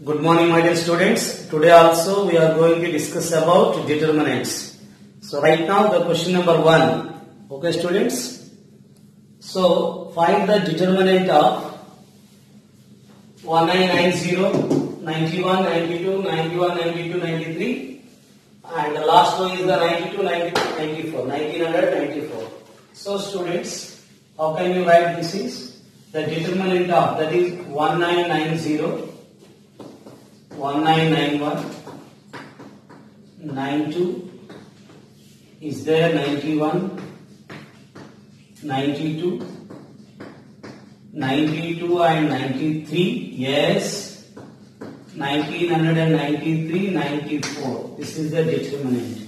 Good morning, my dear students. Today also we are going to discuss about determinants. So right now the question number 1. Okay, students. So find the determinant of 1990, 91, 92, 91, 92, 93, and the last one is the 92, 92, 94, 1994. So students, how can you write this is the determinant of, that is 1990, 1991, 92 is there, 91, 92, 92 and 93, yes, 1993, 94. This is the determinant.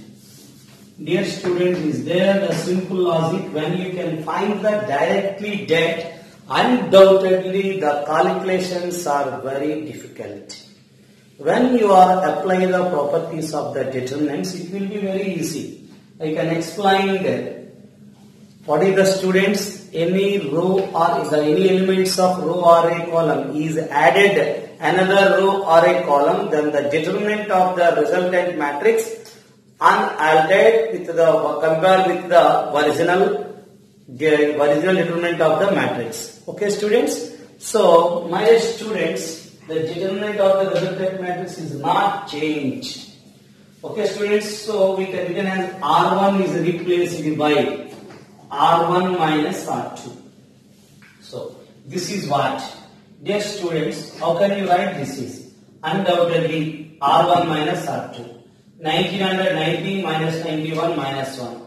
Dear student, is there the simple logic when you can find the directly debt? Undoubtedly, the calculations are very difficult. When you are applying the properties of the determinants, it will be very easy. I can explain that. What is the students? Any row or any elements of row or a column is added another row or a column, then the determinant of the resultant matrix unaltered with the compared with the original determinant of the matrix. Okay, students. So, my students, the determinant of the resultant matrix is not changed. Okay, students. So we can have R1 is replaced by R1 minus R2. So this is what, dear students, how can you write this is undoubtedly R1 minus R2. 1990 minus 91 minus 1.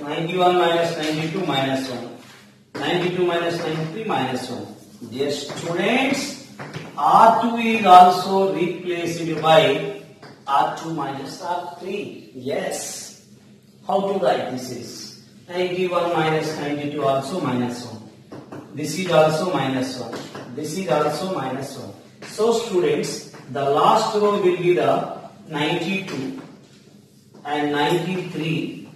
91 minus 92 minus 1. 92 minus 93 minus 1. Dear students, R2 is also replaced by R2 minus R3. Yes. How to write this is 91 minus 92 also minus 1. This is also minus 1. This is also minus 1. So students, the last row will be the 92 and 93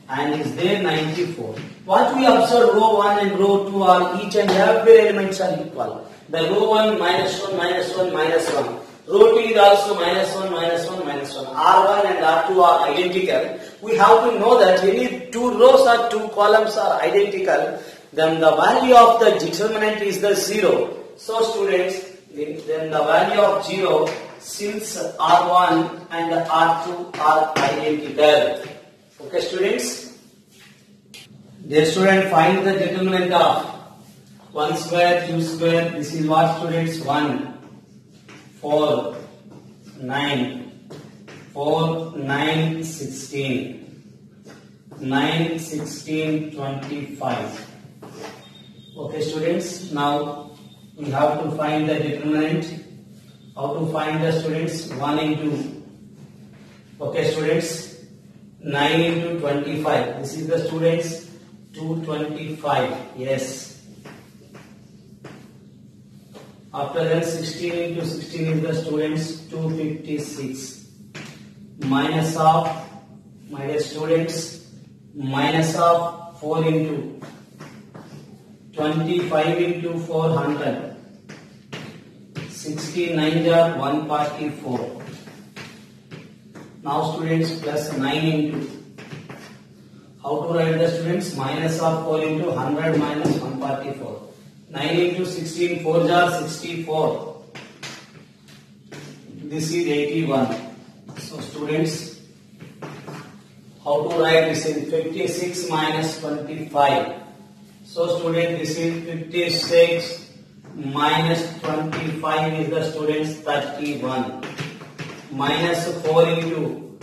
and is there 94. What we observe, row 1 and row 2 are each and every elements are equal. The row 1 minus 1 minus 1 minus 1. Row 2 is also minus 1 minus 1 minus 1. R1 and R2 are identical. We have to know that any two rows or two columns are identical, then the value of the determinant is the 0. So students, then the value of 0 since R1 and R2 are identical. Okay, students? Dear student, find the determinant of 1 square, 2 square. This is what, students? 1, 4, 9, 4, 9, 16. 9, 16, 25. Okay, students. Now we have to find the determinant. How to find the students? 1 into. Okay, students. 9 into 25. This is the students. 225. Yes. After that, 16 into 16 is the students 256. Minus of, my dear students, minus of 4 into 25 into 400. 69 are 144. Now students, plus 9 into. How to write the students? Minus of 4 into 100 minus 144. 9 into 16, 4 are 64. This is 81. So students, how to write this in 56 minus 25. So student, this is 56 minus 25 is the students 31. Minus 4 into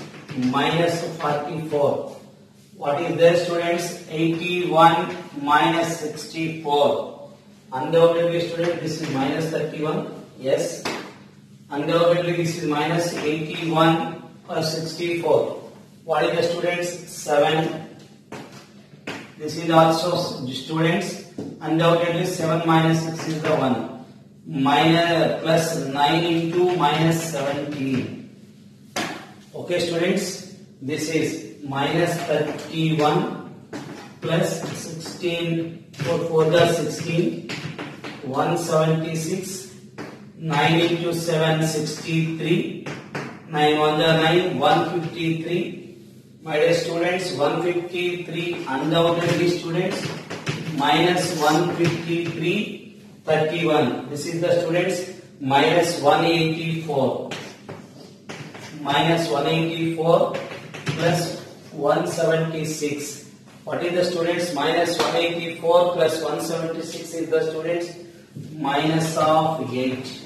minus 44. What is there, students? 81 minus 64. Undoubtedly, student, this is minus 31. Yes. Undoubtedly, this is minus 81 or 64. What is the students? 7. This is also students. Undoubtedly, 7 minus 6 is the 1. Minus plus 9 into minus 17. Okay, students. This is minus 31 plus 16. 4 4 are 16. 176 9 into 7, 63. 9 1 9, 153. My dear students, 153 undoubtedly students minus 153, 31. This is the students minus 184. Minus 184 plus 176. What is the students? Minus 184 plus 176 is the students minus of 8.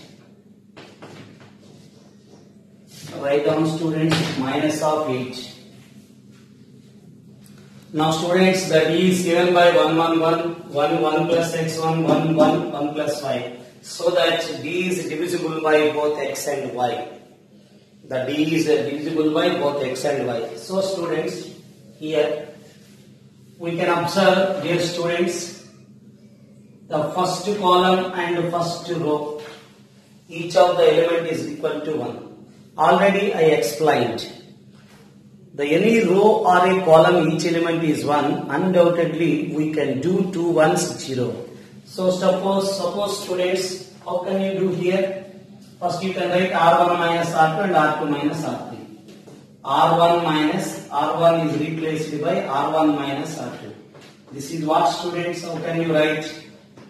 Write down students minus of 8. Now students, the D is given by 1 1 1, 1 1 plus x 1, 1 1, 1 plus 5. So that D is divisible by both x and y. The D is divisible by both x and y. So students, here we can observe, dear students, the first column and first row, each of the element is equal to 1. Already I explained. Any row or a column, each element is 1. Undoubtedly, we can do 2 1s 0. So suppose students, how can you do here? First you can write R1 minus R2 and R2 minus R3. R1 minus R1 is replaced by R1 minus R2. This is what students, how can you write?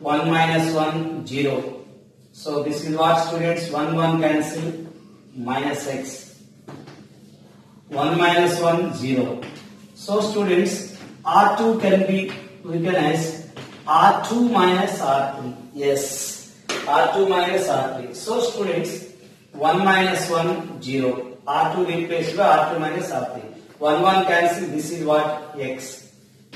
1 minus 1, 0. So this is what students, 1 1 cancel, minus x. 1 minus 1, 0. So students, R2 can be written as R2 minus R3. Yes, R2 minus R3. So students, 1 minus 1, 0. R2 replaced by R2 minus R3. 1 1 cancel, this is what? X.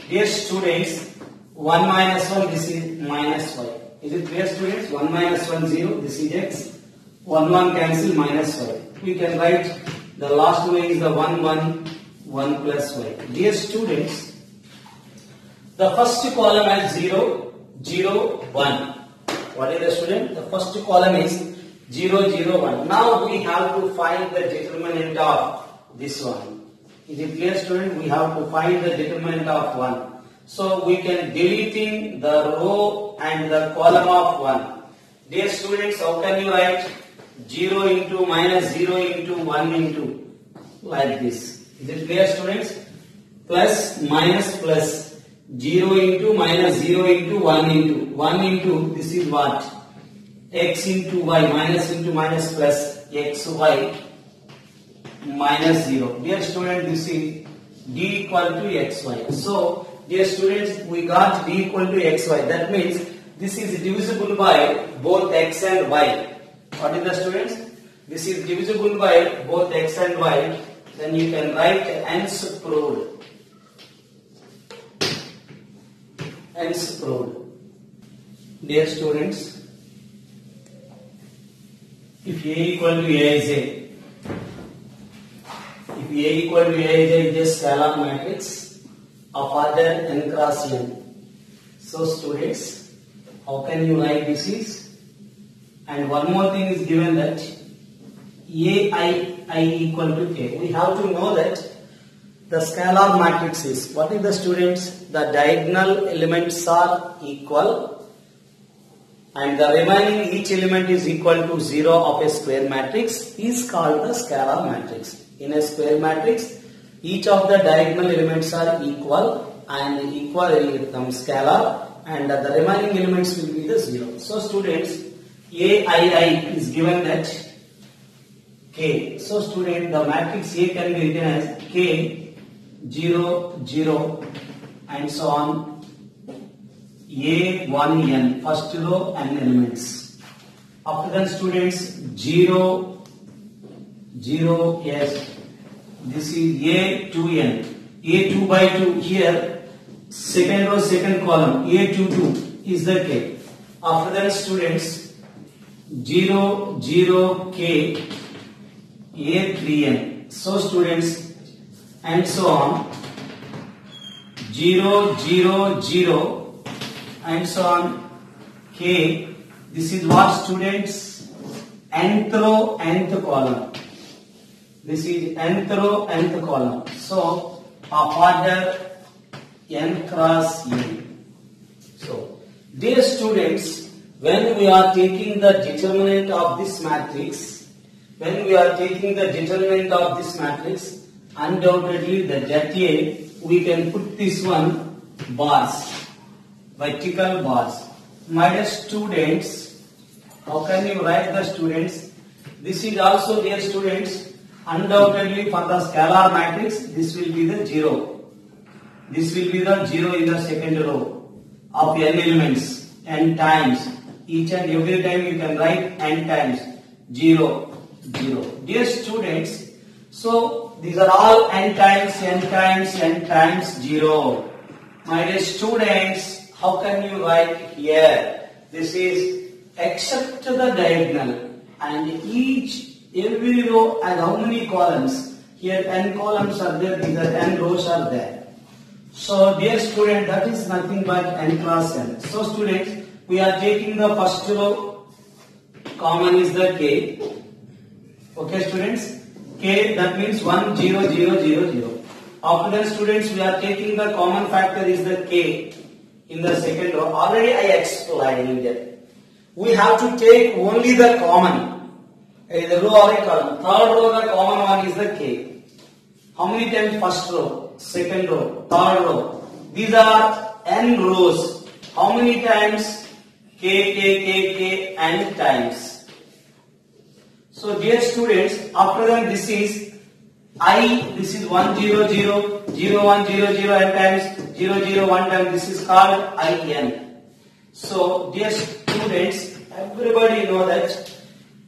Dear students, 1 minus 1, this is minus y. Is it clear students? 1 minus 1, 0, this is x. 1 1 cancel, minus y. We can write the last way is the 1 1, 1 plus y. Dear students, the first column has 0, 0, 1. What is the student? The first column is 0, 0, 1. Now we have to find the determinant of this one. Is it clear student? We have to find the determinant of 1. So we can deleting the row and the column of 1. Dear students, how can you write 0 into minus 0 into 1 into like this? Is it clear students? Plus minus plus 0 into minus 0 into 1 into 1 into this is what? X into y, minus into minus plus xy minus 0. Dear student, this is D equal to xy. So dear students, we got D equal to xy. That means this is divisible by both x and y. What is the students? This is divisible by both x and y. Then you can write hence proved. Hence proved. Dear students, if A equal to A is A, if A equal to A is a scalar matrix of order n cross n. So students, how can you write this is? And one more thing is given that I equal to K. We have to know that the scalar matrix is, what is the students? The diagonal elements are equal and the remaining each element is equal to 0 of a square matrix is called the scalar matrix. In a square matrix, each of the diagonal elements are equal and equal becomes scalar and the remaining elements will be the 0. So students, AII is given that K. So student, the matrix A can be written as K 0 0 and so on A1n, first row n elements. After that students 0 0, yes, this is A2n, A2 by 2 here, second row second column, A22 is the K. After that students 0 0 K A3n. So students, and so on 0 0 0 and so on K. This is what students? Nth row nth column. This is nth row nth column. So of order n cross n. So dear students, when we are taking the determinant of this matrix, undoubtedly the det A, we can put this one bars, vertical bars. My dear students, how can you write the students? This is also, dear students, undoubtedly for the scalar matrix, this will be the 0. This will be the 0 in the second row of n elements, n times. Each and every time you can write n times 0, 0. Dear students, so these are all n times 0. My dear students, how can you write here? This is except the diagonal, and every row has how many columns? Here n columns are there, these are n rows are there. So dear student, that is nothing but n cross n. So students, we are taking the first row, common is the k. Okay students, k, that means 1 0 0 0 0. After that students, we are taking the common factor is the k in the second row. Already I explained it. We have to take only the common, either row or a column. Third row, the common one is the k. How many times? First row, second row, third row. These are n rows. How many times? K, n times. So dear students, after that this is this is 1 0 0 0 1 0 0 n times 0 0 1 time. This is called in. So dear students, everybody know that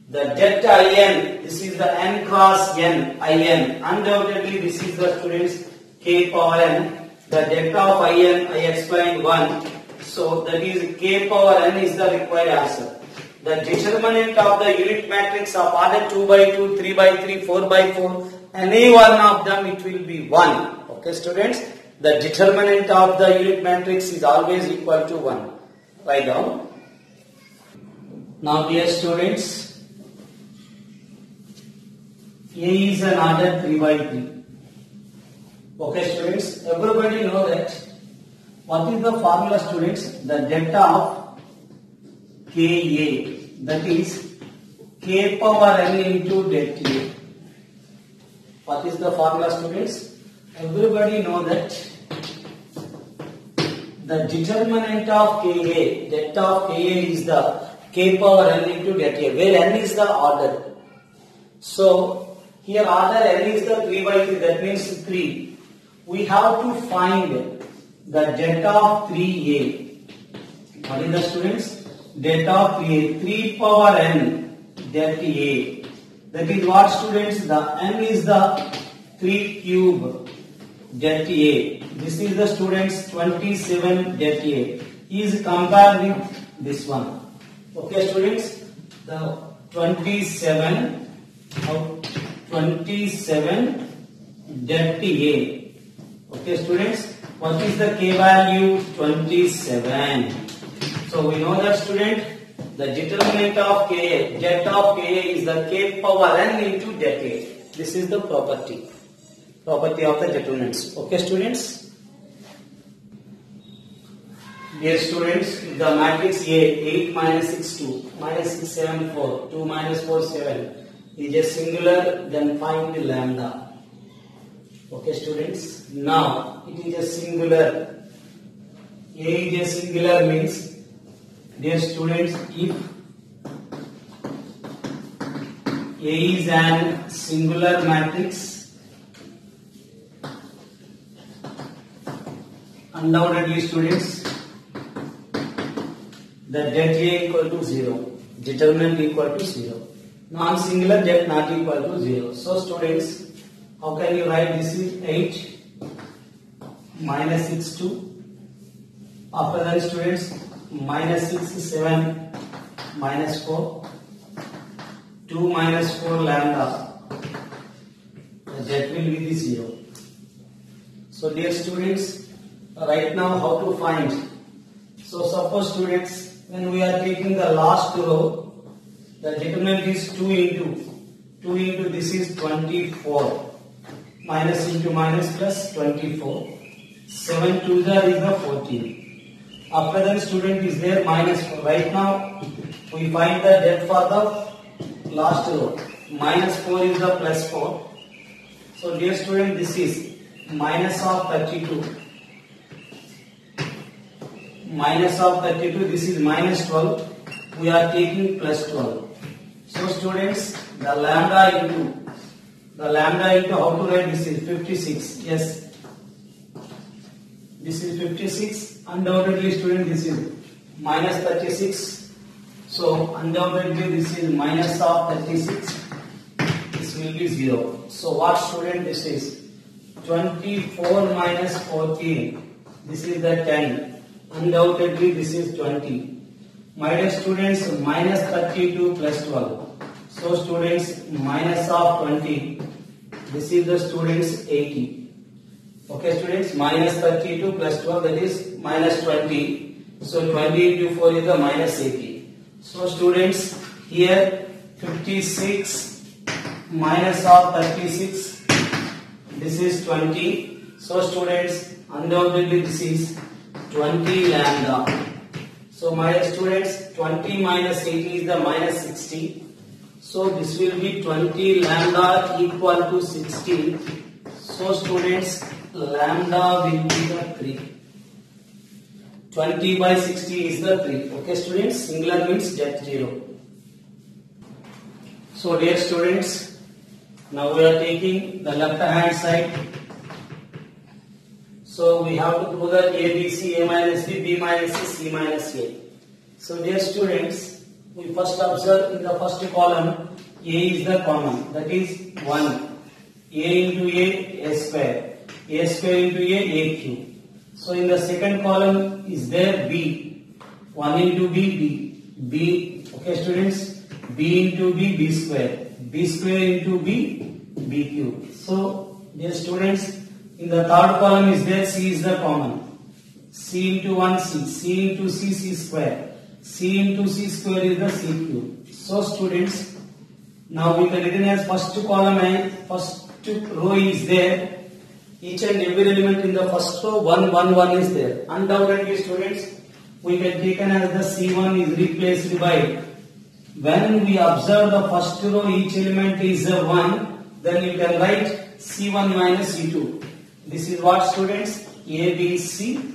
the det in, this is the n cross n, in. Undoubtedly this is the students k power n. The det of in I explained 1. So that is k power n is the required answer. The determinant of the unit matrix of order 2 by 2, 3 by 3, 4 by 4, any one of them it will be 1. Okay students, the determinant of the unit matrix is always equal to 1. Write down. Now dear students, A is an order 3 by 3. Okay students, everybody know that. What is the formula students? The det of Ka, that is k power n into det A. What is the formula students? Everybody know that the determinant of Ka, det of Ka is the k power n into det A, where n is the order. So here order n is the 3 by 3, that means 3. We have to find the det of 3a. What is the students? Det of 3a, 3 power n det a. That is what students? The n is the 3 cube det a. This is the students 27 det a. Is compared with this one. Okay students, the 27 det a. Okay students, what is the k value? 27. So we know that student, the determinant of Ka, det of Ka is the k power n into det A. This is the property of the determinants. Okay students? Dear students, the matrix A, 8 minus 6 2, minus 6 7 4, 2 minus 4 7 is a singular, then find the lambda. Okay students, now it is a singular. A is a singular means, dear students, if A is an singular matrix, undoubtedly students, the det A equal to 0, determinant equal to 0. Non-singular det not equal to 0. So students, how can you write this? Is 8 minus 6 2. After that students, minus 6 7 minus 4, 2 minus 4 lambda, that will be the 0. So dear students, right now how to find? So suppose students, when we are taking the last row, the determinant is 2 into this is 24, minus into minus plus 24, 7 2s is the 14. After that student is there minus 4. Right now we find the depth for the last row. Minus 4 is the plus 4. So dear student, this is minus of 32. Minus of 32, this is minus 12. We are taking plus 12. So students, the lambda into how to write this is 56. Yes. This is 56. Undoubtedly student, this is minus 36. So undoubtedly this is minus of 36. This will be 0. So what student this is? 24 minus 14. This is the 10. Undoubtedly this is 20. My dear students, minus 32 plus 12. So students, minus of 20. This is the students 80. Okay students, minus 32 plus 12, that is minus 20. So 20 into 4 is the minus 80. So students, here 56 minus of 36. This is 20. So students, undoubtedly this is 20 lambda. So my students, 20 minus 80 is the minus 60. So this will be 20 lambda equal to 60. So students, lambda will be the 3. 20 by 60 is the 3. Okay students, singular means depth 0. So dear students, now we are taking the left hand side. So we have to prove that A, B, C, A minus B, B minus C, C minus A. So dear students, we first observe in the first column, A is the common, that is 1. A into A square. A square into A cube. So in the second column is there B. 1 into B, B. Okay students, B into B square. B square into B cube. So dear students, in the third column is there C is the common. C into 1 C. C into C square. C into C square is the C cube. So students, now we can written as first column and first row is there. Each and every element in the first row 1 1 1 is there. Undoubtedly students, we can take as the C1 is replaced by, when we observe the first row each element is 1, then you can write C1 minus C2. This is what students? A, B, C.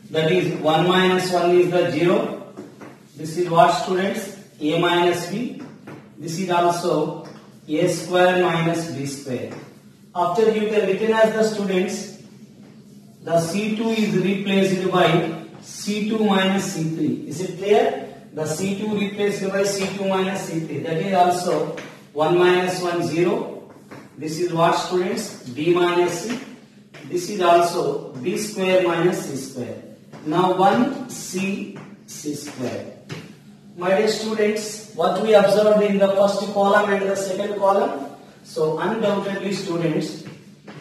That is 1 minus 1 is the 0. This is what students? A minus B. This is also A square minus B square. After you can written as the students, the C2 is replaced by C2 minus C3. Is it clear? The C2 replaced by C2 minus C3. That is also 1 minus 1 0. This is what students? B minus C. This is also B square minus C square. Now 1 C square. My dear students, what we observed in the first column and the second column? So undoubtedly students,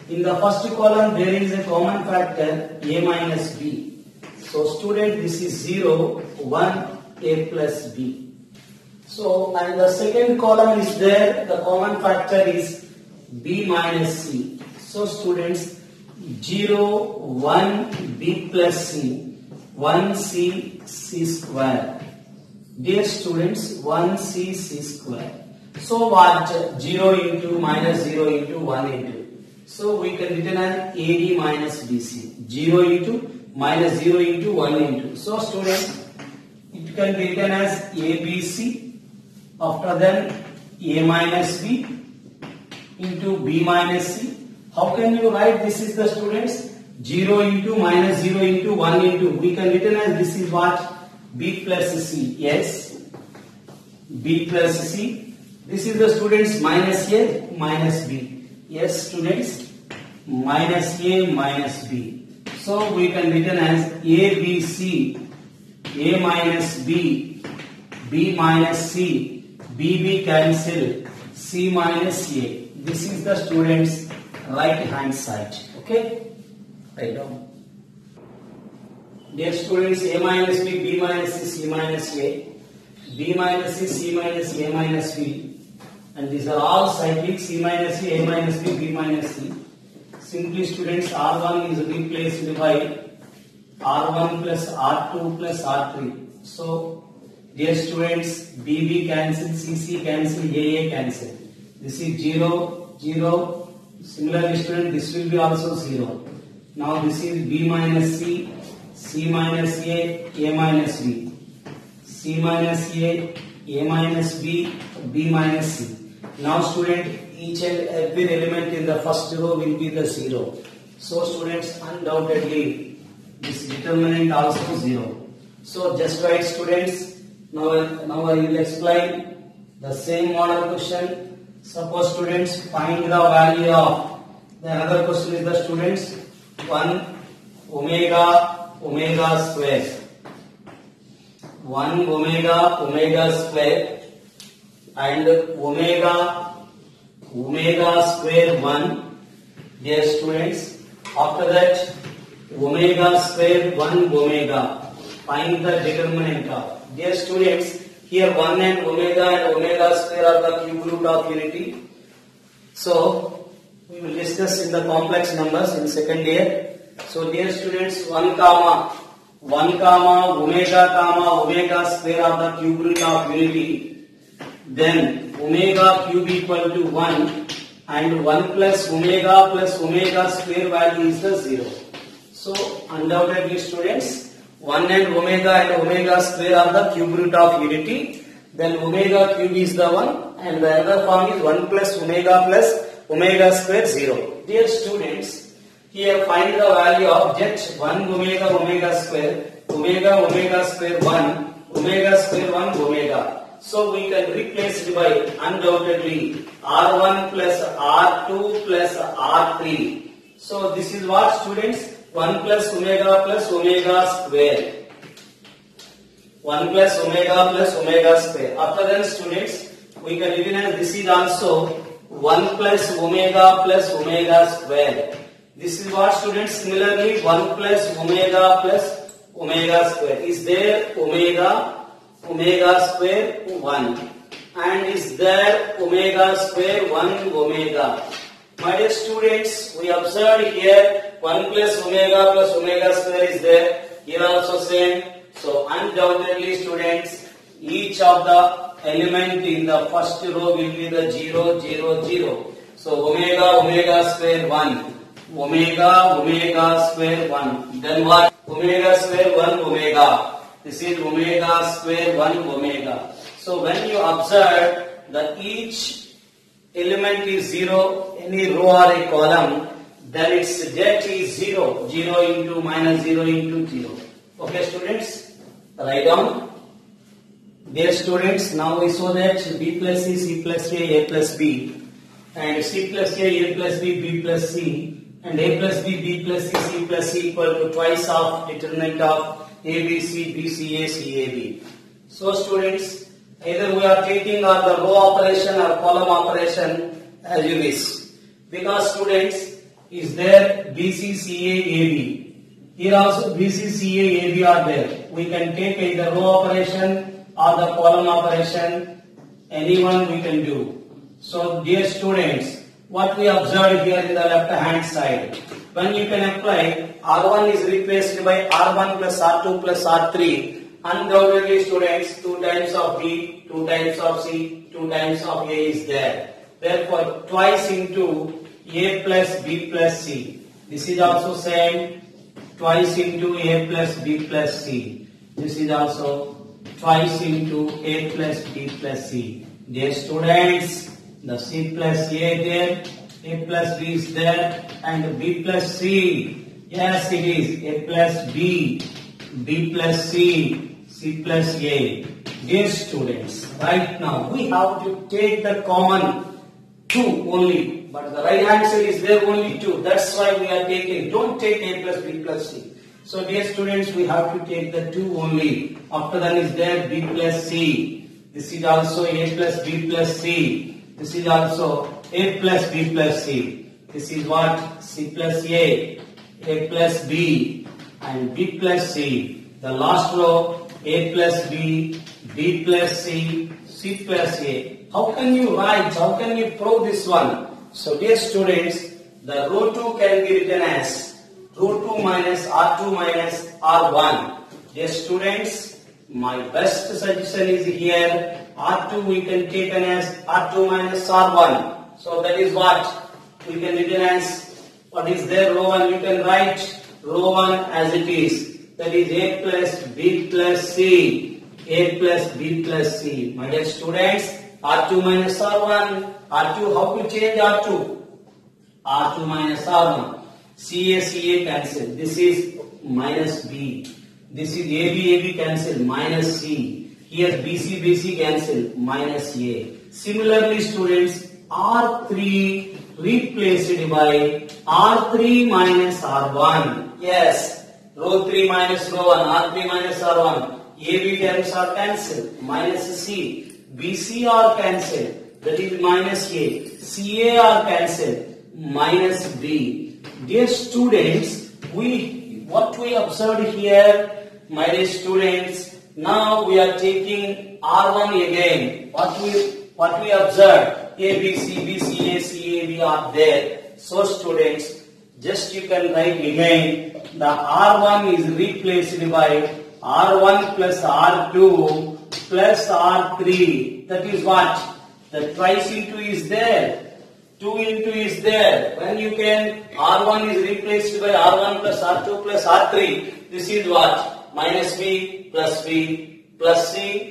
in the first column there is a common factor A minus B. So student, this is 0, 1, A plus B. So and the second column is there, the common factor is B minus C. So students, 0, 1, B plus C, 1 C square. Dear students, 1 C square. So what? 0 into minus 0 into 1 into. So we can written as AD minus BC. 0 into minus 0 into 1 into. So students, it can be written as ABC. After that A minus B into B minus C. How can you write this is the students? 0 into minus 0 into 1 into. We can written as this is what? B plus C. Yes. B plus C. This is the students minus A minus B. Yes students, minus A minus B. So we can written as A B C, A minus B, B minus C, B cancel, C minus A. This is the students right hand side. Okay, write down. Dear students, A minus B, B minus C, C minus A, B minus C, C minus A minus B. And these are all cyclic, C minus C, A minus B, B minus C. Simply students, R1 is replaced by R1 plus R2 plus R3. So, dear students, BB cancel, CC cancel, AA cancel. This is 0, 0. Similarly, student, this will be also 0. Now, this is B minus C, C minus A minus B. C minus A minus B, B minus C. Now, student, each and every element in the first row will be the 0. So, students, undoubtedly, this determinant also 0. So, just write, students. Now I will explain the same model question. Suppose, students, find the value of, the another question is the students, 1 omega square. 1 omega square and omega square 1. Dear students, after that omega square 1 omega. Find the determinant of. Dear students, here 1 and omega square are the cube root of unity. So, we will discuss in the complex numbers in second year. So, dear students, 1 comma omega square are the cube root of unity. Then, omega cube equal to 1 and 1 plus omega square value is the 0. So, undoubtedly, students, 1 and omega square are the cube root of unity. Then omega cube is the 1 and the other form is 1 plus omega square 0. Dear students, here find the value of just 1 omega square 1 omega. So we can replace it by undoubtedly R1 plus R2 plus R3. So this is what, students? 1 plus omega square. 1 plus omega square. After that, students, we can recognize this is also 1 plus omega square. This is what, students? Similarly, 1 plus omega square. Is there omega square 1? And is there omega square 1 omega? My dear students, we observed here 1 plus omega square is there. Here also same. So undoubtedly, students, each of the element in the first row will be the 0, 0, 0. So omega square 1. Omega square 1. Then what? Omega square 1 omega. This is omega square 1 omega. So when you observe that each element is 0, any row or a column, then its det is 0. 0 into minus 0 into 0. Okay, students? Write down. Dear students, now we saw that B plus C plus A plus B, and C plus A plus B plus C, and A plus B plus C plus C equal to twice of determinant of ABC, BCA, CAB. So, students, either we are taking or the row operation or column operation as you wish. Because, students, is there BCCA, AB. Here also BCCA, AB are there. We can take either row operation or the column operation. Anyone we can do. So, dear students, what we observed here in the left hand side, when you can apply R1 is replaced by R1 plus R2 plus R3, undoubtedly, students, 2 times of B, 2 times of C, 2 times of A is there. Therefore, twice into A plus B plus C. This is also same, twice into A plus B plus C. This is also twice into A plus B plus C. Dear students, the C plus A there, A plus B is there, and B plus C. Yes, it is A plus B, B plus C, C plus A. Dear students, right now we have to take the common 2 only. But the right hand side is there only 2. That's why we are taking. Don't take A plus B plus C. So, dear students, we have to take the 2 only. After that is there B plus C. This is also A plus B plus C. This is also A plus B plus C. This is what? C plus A plus B, and B plus C. The last row, A plus B, B plus C, C plus A. How can you write? How can you prove this one? So, dear students, the row 2 can be written as root 2 minus R2 minus R1. Dear students, my best suggestion is here. R2 we can take as R2 minus R1. So that is what we can written as, what is there, row 1, you can write row 1 as it is. That is A plus B plus C. A plus B plus C. My dear students, R2 minus R1. R2, how to change R2? R2 minus R1. CA cancel. This is minus B. This is AB cancel. Minus C. Here BC cancel. Minus A. Similarly, students, R3 replaced by R3 minus R1. Yes. Row 3 minus row 1. R3 minus R1. AB terms are cancelled. Minus C. BC are cancelled. That is minus A. CA are cancelled. Minus B. Dear students, what we observed here, my dear students, now we are taking R1 again. What we observed, A, B, C, B, C, A, C, A, B are there. So students, just you can write again, the R1 is replaced by R1 plus R2 plus R3. That is what? The twice into is there. 2 into is there. When you can, R1 is replaced by R1 plus R2 plus R3. This is what? Minus B plus C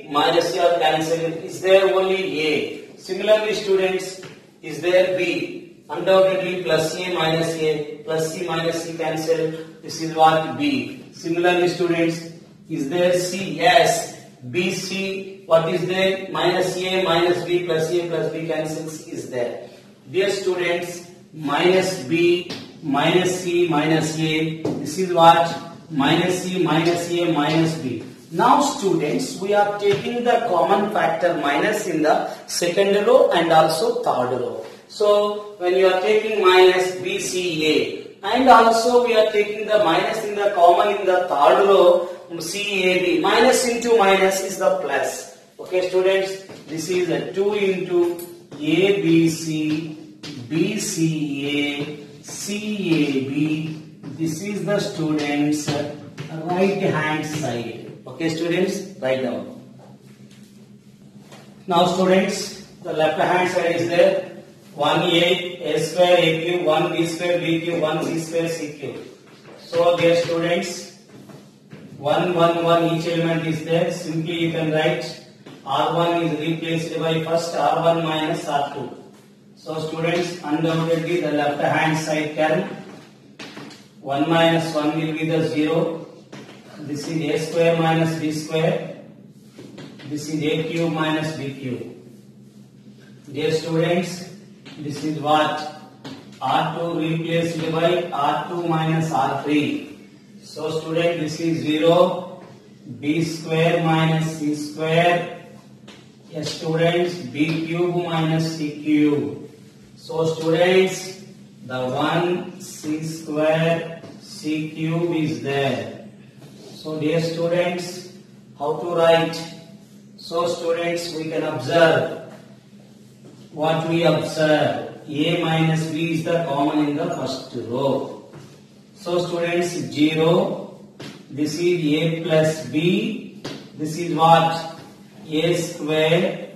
minus C are cancelled. Is there only A? Similarly, students, is there B? Undoubtedly plus A plus C minus C cancel. This is what? B. Similarly, students, is there C? Yes. B, C. What is there? Minus A minus B plus A plus B cancels is there. Dear students, minus B, minus C, minus A. This is what? Minus C, minus A, minus B. Now students, we are taking the common factor minus in the second row and also third row. So, when you are taking minus B, C, A, and also we are taking the minus in the common in the third row, C, A, B. Minus into minus is the plus. Okay students, this is a 2 into A, B, C, B, C, A, C, A, B. This is the students' right hand side. Okay students, write down. Now students, the left hand side is there. 1A, A square, A cube, 1B square, B cube, 1C square, C cube. So dear students, 1, 1, 1, each element is there. Simply you can write R1 is replaced by first R1 minus R2. So students, undoubtedly the left hand side term, 1 minus 1 will be the 0. This is A square minus B square. This is A cube minus B cube. Dear students, this is what? R2 replaced by R2 minus R3. So student, this is 0. B square minus C square. Yes students, B cube minus C cube. So students, the 1 C square C cube is there. So dear students, how to write? So students, we can observe what we observe. A minus B is the common in the first row. So students, 0. This is A plus B. This is what? A square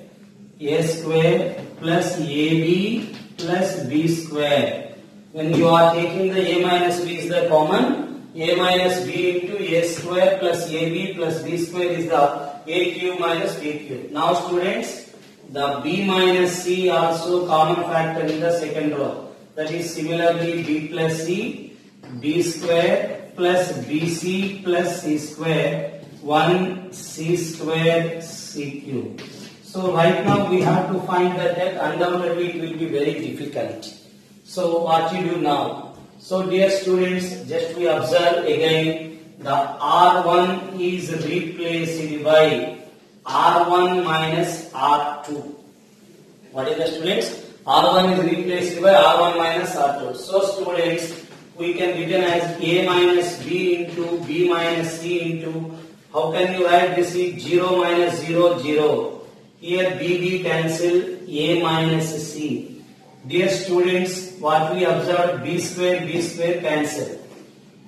plus AB plus B square. When you are taking the A minus B is the common, A minus B into A square plus AB plus B square is the A cube minus B cube. Now students, the B minus C also common factor in the second row. That is similarly B plus C, B square plus BC plus C square, 1 C square C cube. So right now we have to find the depth. Undoubtedly it will be very difficult. So what you do now? So dear students, just we observe again, the R1 is replaced by R1 minus R2. What is the students? R1 is replaced by R1 minus R2. So students, we can written as A minus B into B minus C into, how can you write this? Is 0 minus 0, 0. Here B cancel, A minus C. Dear students, what we observed, B square cancel.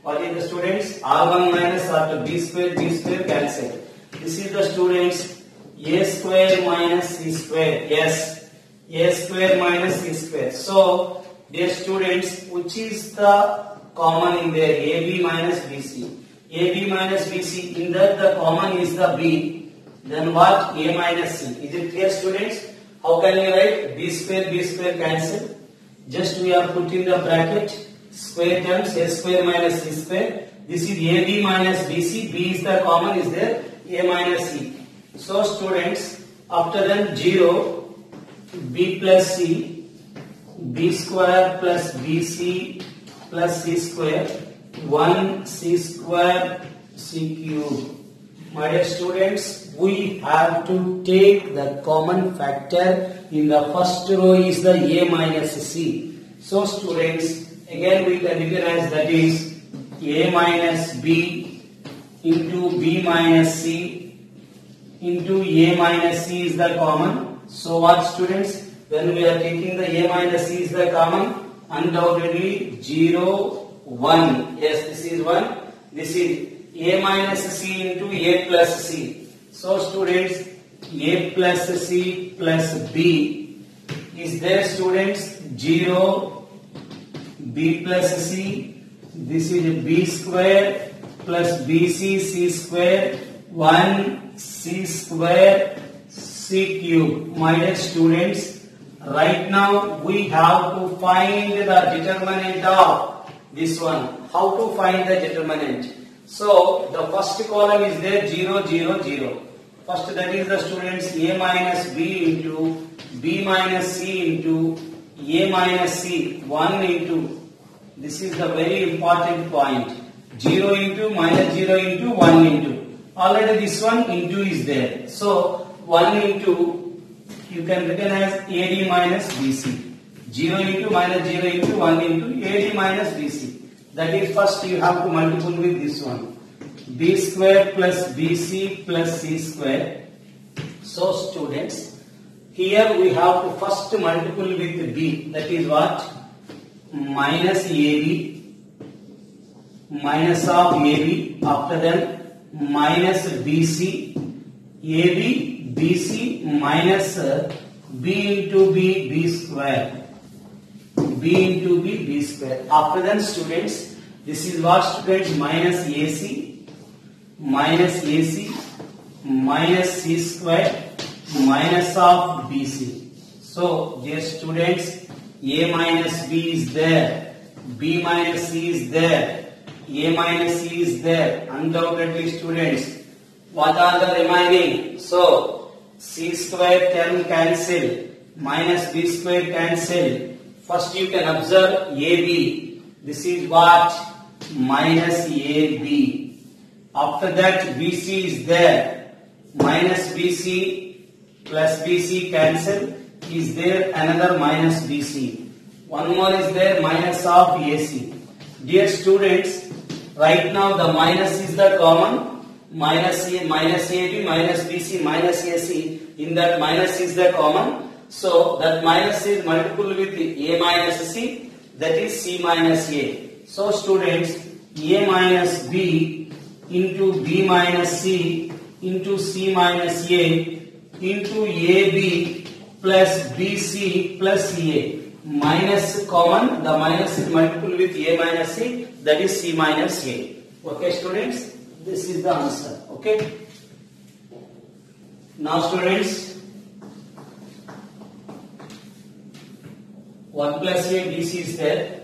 What is the students? R1 minus R2, B square cancel. This is the students A square minus C square. Yes, A square minus C square. So, dear students, which is the common in there? AB minus BC. AB minus BC, in that the common is the B. Then what? A minus C. Is it clear, students? How can we write? B square cancel. Just we are putting the bracket, square terms, A square minus C square. This is AB minus BC. B is the common is there. A minus C. So students, after then 0, B plus C, B square plus BC plus C square, 1 C square C cube. My dear students, we have to take the common factor in the first row is the A minus C. So students, again we can write as that is A minus B into B minus C into A minus C is the common. So what students? When we are taking the A minus C is the common, undoubtedly 0, 1. Yes, this is 1. This is A minus C into A plus C. So students, A plus C plus B is there students 0, B plus C. This is B square plus BC C square 1 C square C cube. My dear students, right now we have to find the determinant of this one. How to find the determinant? So the first column is there 0, 0, 0. First that is the students A minus B into B minus C into A minus C 1 into. This is the very important point. 0 into minus 0 into 1 into. Already this one into is there. So 1 into you can written as AD minus BC. 0 into minus 0 into 1 into AD minus BC. That is first you have to multiply with this one. B square plus BC plus C square. So students, here we have to first multiply with B. That is what? Minus AB, minus of AB, after that minus BC, AB, BC minus B into B, B square. B into B, B square. After that students, this is what students? Minus AC, minus AC, minus C square, minus of BC. So, dear students, A minus B is there, B minus C is there, A minus C is there. Undoubtedly students, what are the remaining? So, C square can cancel, minus B square cancel. First you can observe AB. This is what? Minus AB. After that BC is there. Minus BC plus BC cancel. Is there another minus BC. One more is there, minus of AC. Dear students, right now the minus is the common. Minus AB, minus BC, minus AC. In that minus is the common. So that minus is multiple with A minus C, that is C minus A. So students, A minus B into B minus C into C minus A into AB plus BC plus A. Minus common, the minus is multiple with A minus C, that is C minus A. Okay students, this is the answer. Okay. Now students, 1 plus A BC is there.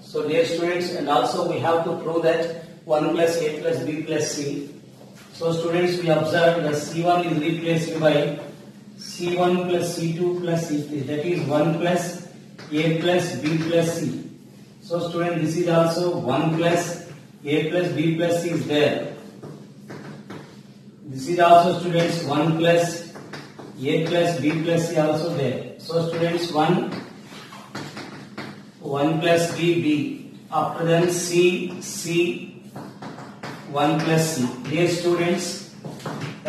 So dear students, and also we have to prove that 1 plus A plus B plus C. So students, we observe that C1 is replaced by C1 plus C2 plus C3. That is 1 plus A plus B plus C. So student, this is also 1 plus A plus B plus C is there. This is also students 1 plus A plus B plus C also there. So students, 1 plus B. After then C, 1 plus C. Dear students,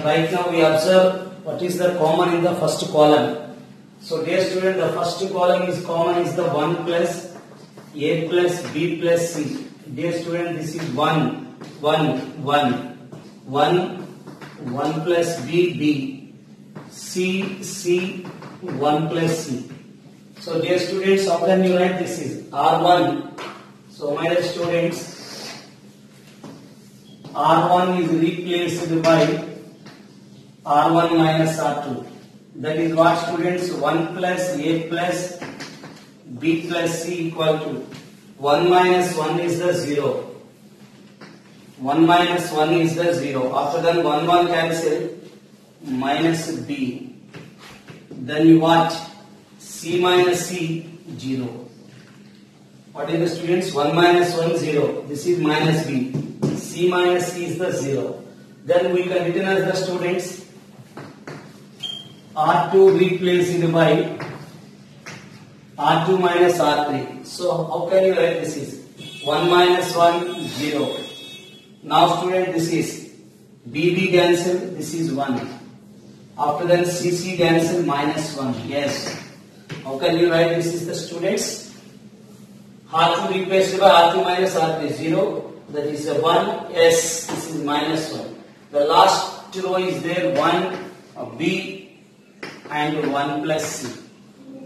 right now we observe what is the common in the first column. So dear student, the first column is common is the 1 plus A plus B plus C. Dear student, this is 1, 1, 1, 1, 1 plus B, B, C, C, 1 plus C. So dear students, how can you write this is R1. So my dear students, R1 is replaced by R1 minus R2. That is what students? 1 plus A plus B plus C equal to 1 minus 1 is the 0. 1 minus 1 is the 0. After that 1 1 cancel, minus B. Then you what? C minus C 0. What is the students? 1 minus 1 0. This is minus B. C minus C is the 0. Then we can written as the students R2 replaced by R2 minus R3. So how can you write this is 1 minus 1 0. Now student, this is BB cancel, this is 1. After that CC cancel, minus 1. Yes. How can you write this is the students? R2 replaced by R2 minus R3 0. That is a 1. Yes. This is minus 1. The last row is there 1 B and 1 plus C.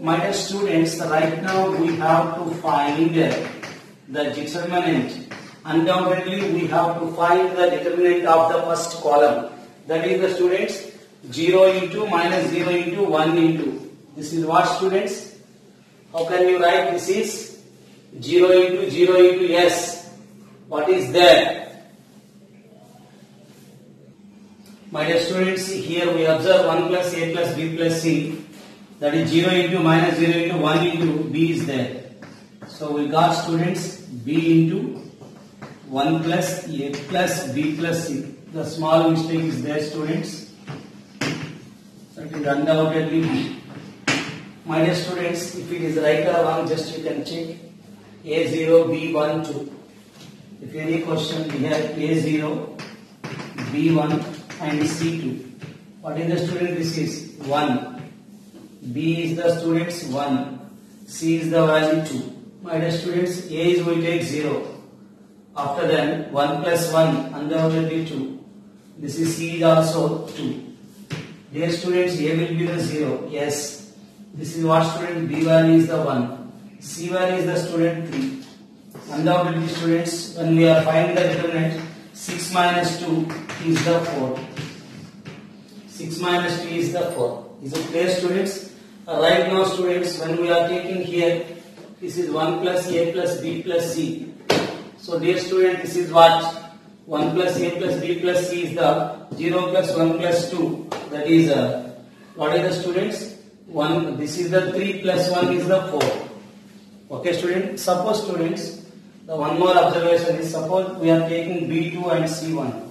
My dear students, right now we have to find the determinant. Undoubtedly, we have to find the determinant of the first column. That is the students 0 into minus 0 into 1 into. This is what students? How can you write this is 0 into 0 into yes. What is there? My dear students, here we observe 1 plus A plus B plus C. That is 0 into minus 0 into 1 into B is there. So we got students B into 1 plus A plus B plus C. The small mistake is there students. That is undoubtedly B. My dear students, if it is right or wrong, just you can check. A0, B1, 2. If any question we have A0, B1 and C2. What is the student? This is 1. B is the students 1. C is the value 2. My dear students, A is we take 0. After that 1 plus 1 undoubtedly 2. This is C is also 2. Dear students, A will be the 0. Yes. This is what student? B value is the 1. C value is the student 3. Undoubtedly students, when we are finding the determinant, 6 minus 2 is the 4. 6 minus 2 is the 4. Is it clear students? Right now students, when we are taking here, this is 1 plus A plus B plus C. So dear student, this is what? 1 plus A plus B plus C is the 0 plus 1 plus 2. That is, what are the students? 1, this is the 3 plus 1 is the 4. Okay student, suppose students, the one more observation is, suppose we are taking B2 and C1.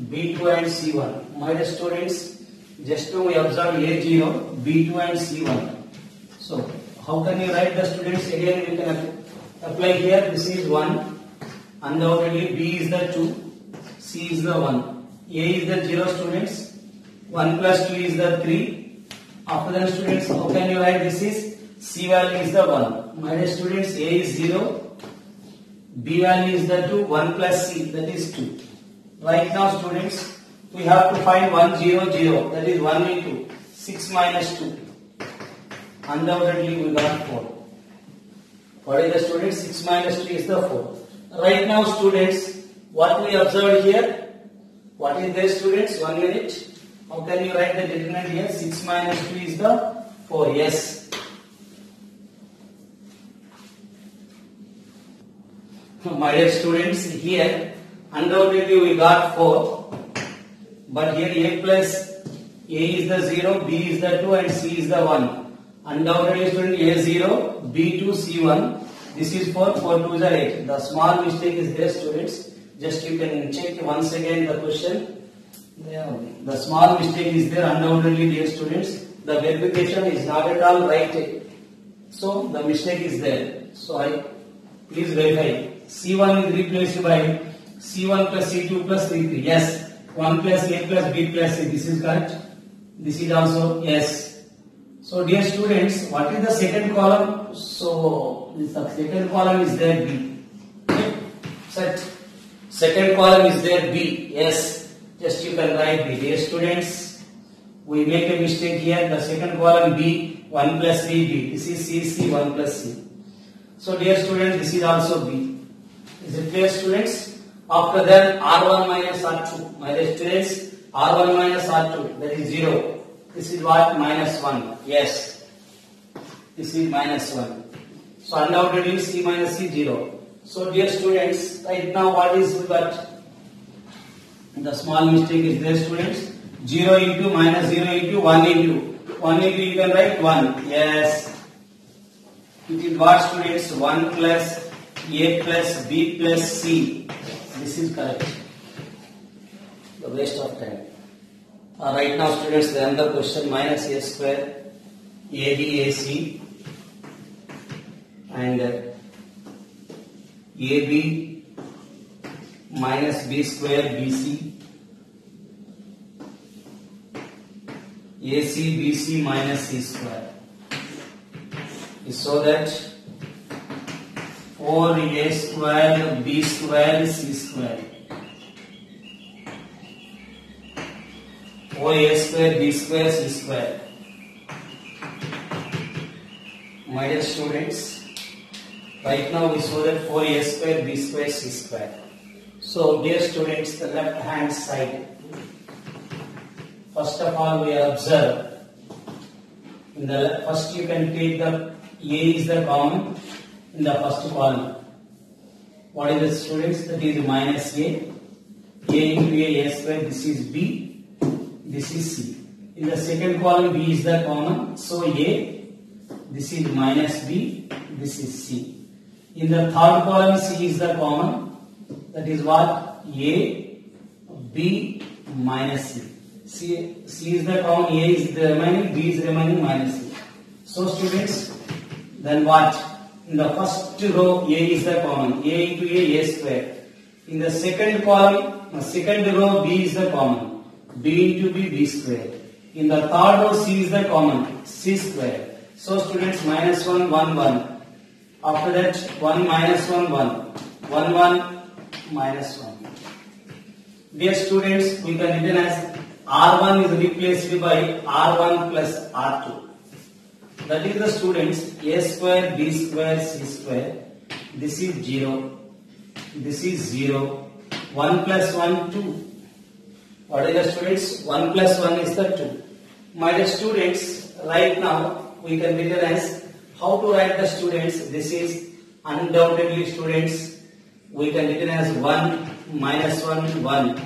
B2 and C1. My dear students, just now we observe A0, B2 and C1. So, how can you write the students? Again, we can apply here. This is 1. Undoubtedly, B is the 2. C is the 1. A is the 0 students. 1 plus 2 is the 3. After that students, how can you write this is? C value is the 1. My dear students, A is 0. B value is the 2. 1 plus C, that is 2. Right now students, we have to find 1 0 0. That is 1 into 6 minus 2. Undoubtedly we got 4. What is the students? 6 minus 2 is the 4. Right now students, what we observed here? What is there students? 1 minute. How can you write the determinant here? 6 minus 2 is the 4. Yes. My dear students, here undoubtedly we got 4. But here A plus A is the 0, B is the 2 and C is the 1. Undoubtedly student A0, B2, C1. This is 4, 4 2s are 8. The small mistake is there students. Just you can check once again the question. The small mistake is there undoubtedly dear students. The verification is not at all right. So the mistake is there. So please verify. C1 is replaced by C1 plus C2 plus C3. Yes. 1 plus A plus B plus C. This is correct. This is also yes. So dear students, what is the second column? So the second column is there B. Set. Second column is there B. Yes, just you can write B. Dear students, we make a mistake here. The second column B, 1 plus B, B. This is C, C, 1 plus C. So dear students, this is also B. Is it clear, students? After that, R1 minus R2. My dear students, R1 minus R2, that is 0. This is what? Minus 1. Yes. This is minus 1. So undoubtedly C minus C 0. So dear students, right now what is that? The small mistake is there, students. 0 into minus 0 into 1 into. 1 into you can write 1. Yes. It is what, students? 1 plus A plus B plus C. This is correct. The waste of time. Right now, students, the another question, minus A square AB AC and AB minus B square BC, AC BC minus C square. So that 4A square B square C square. 4A square B square C square. My dear students, right now we saw that 4A square B square C square. So dear students, the left hand side. First of all, we observe. In the first, you can take the A is the common in the first column. What is the, students? That is minus A. A into A square. This is B. This is C. In the second column, B is the common. So A. This is minus B. This is C. In the third column, C is the common. That is what? A, B, minus C. C is the common, A is the remaining, B is remaining, minus C. So students, then what? In the first row, A is the common. A into A square. In the second column, second row, B is the common. B into B, B square. In the third row, C is the common. C square. So students, minus 1, 1, 1. After that, 1 minus 1, 1. 1, 1, minus 1. Dear students, we can written as R1 is replaced by R1 plus R2. That is the students, A square, B square, C square. This is 0. This is 0. 1 plus 1, 2. What is the students? 1 plus 1 is the 2. My dear students, right now we can visualize how to write the students. This is undoubtedly, students, we can written as 1 minus 1, 1.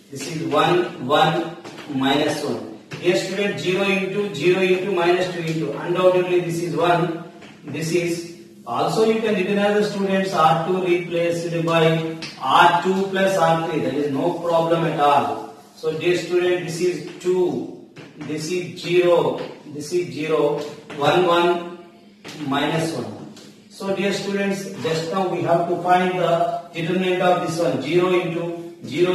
This is 1, 1, minus 1. Here student, 0 into minus 2 into. Undoubtedly this is 1. This is also you can written as the students R2 replaced by R2 plus R3. There is no problem at all. So dear student, this is 2. This is 0. This is 0. 1, 1, minus 1. So dear students, just now we have to find the determinant of this one. 0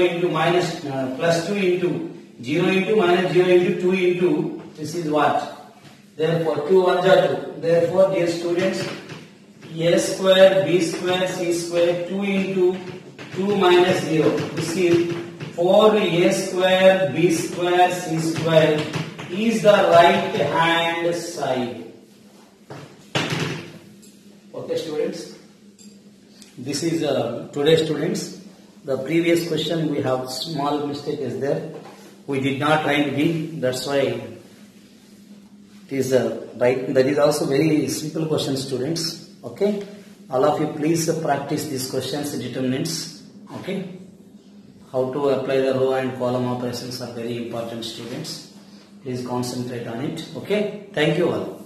into minus plus 2 into 0 into minus 0 into 2 into, this is what? Therefore 2 1 are 2. Therefore dear students, A square B square C square 2 into 2 minus 0. This is 4A square B square C square is the right hand side. Okay students, this is today students. The previous question we have small mistake is there. We did not write B, that's why it is right. That is also very simple question, students. Okay, all of you please practice these questions, determinants. Okay, how to apply the row and column operations are very important, students. Please concentrate on it. Okay, thank you all.